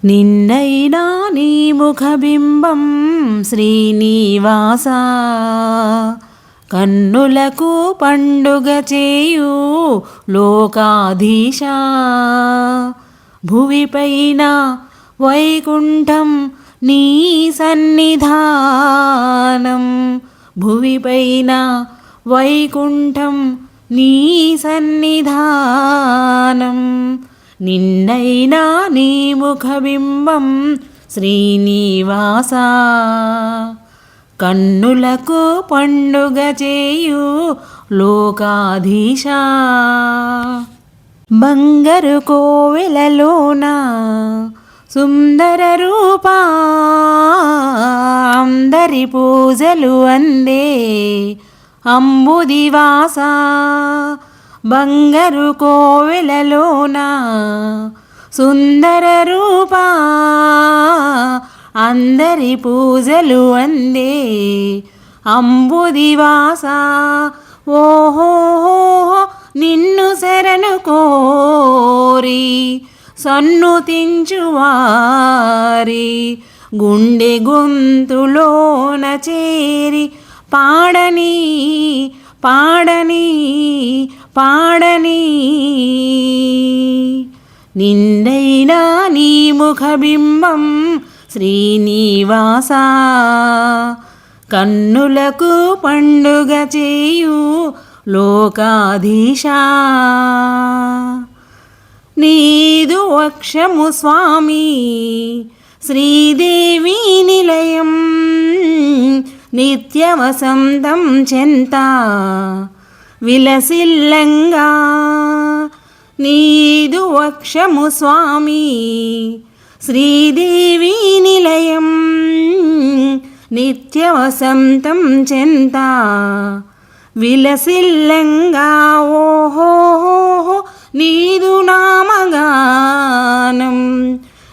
నిన్నైనా నీ ముఖబింబం శ్రీనివాస కన్నులకు పండుగ చేయు లోకాధీశ భువిపైన వైకుంఠం నీ సన్నిధానం భువిపైన వైకుంఠం నీ సన్నిధానం నిన్నైనా నీ ముఖబింబం శ్రీనివాస కన్నులకు పండుగ చేయు లోకాధీశ బంగారు కోవెలలోన సుందర రూపా అందరి పూజలు అందే అంబుదివాస బంగారు కోవెలలోన సుందర రూపా అందరి పూజలు అందే అంబుదివాస ఓహో నిన్ను శరణు కోరి సన్నుతించువారి గుండె గొంతులోన చేరి పాడని పాడని పాడని నిండైనా నీ ముఖబింబం శ్రీనివాస కన్నులకు పండుగ చేయు లోకాధీశ నీదు వక్షము స్వామి శ్రీదేవి నిలయం నిత్య వసంతం చెంత విలసిల్లంగా నీదు వక్షము స్వామి శ్రీదేవి నిలయం నిత్య వసంతం చెంత విలసిల్లంగా ఓహో నీదు నామగానం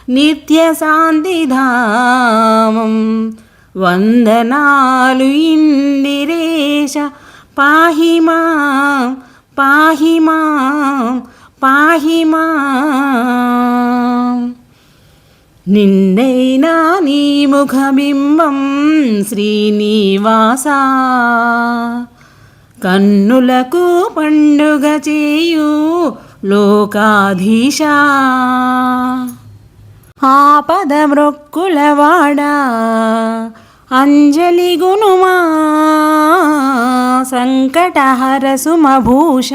నిత్య శాంతిధామం వందనాలు ఇందిరేశ పాహి మాం పాహి మాం పాహి మాం నిన్నైనా నీ ముఖబింబం శ్రీనివాస కన్నులకు పండుగ చేయు లోకాధీశ ఆపద మ్రొక్కులవాడా అంజలి గునుమా సంకటహర సుమభూష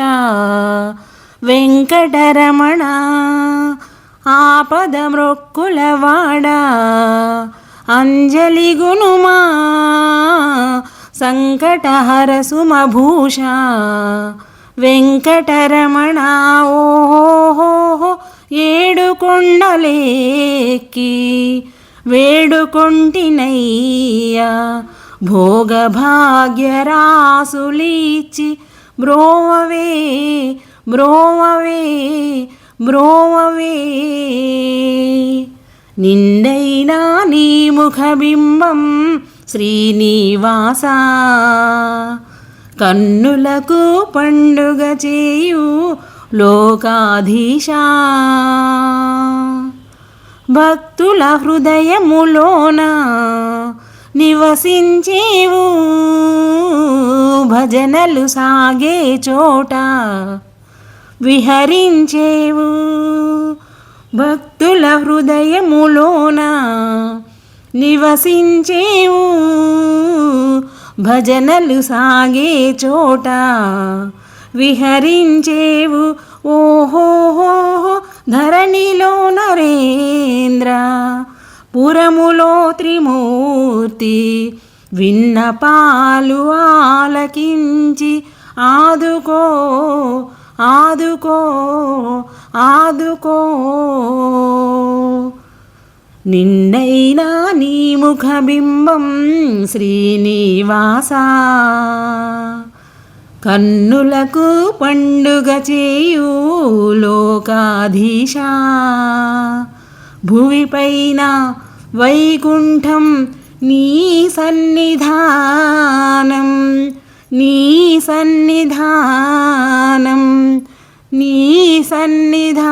వెంకటరమణ ఆపద మ్రొక్కులవాడా అంజలి గునుమా సంకటహర సుమభూష వెంకటరమణ ఓహో ఏడు కొండలేకి వేడుకొంటినయ్యా భోగభాగ్యరాసులిచ్చి బ్రోవవే బ్రోవవే బ్రోవవే నిండైనా నీ ముఖబింబం శ్రీనివాస కన్నులకు పండుగ చేయు లోకాధీశ భక్తుల హృదయములోన నివసించేవు భజనలు సాగే చోట విహరించేవు భక్తుల హృదయములోన నివసించేవు భజనలు సాగే చోట విహరించేవు ఓహో ధరణిలో నరేంద్ర పురములో త్రిమూర్తి విన్నపాలు ఆలకించి ఆదుకో ఆదుకో ఆదుకో నిన్నైనా నీ ముఖబింబం శ్రీనివాస కన్నులకు పండుగ చేయు లోకాధీశ భువిపైన వైకుంఠం నీ సన్నిధానం నీ సన్నిధానం నీ సన్నిధానం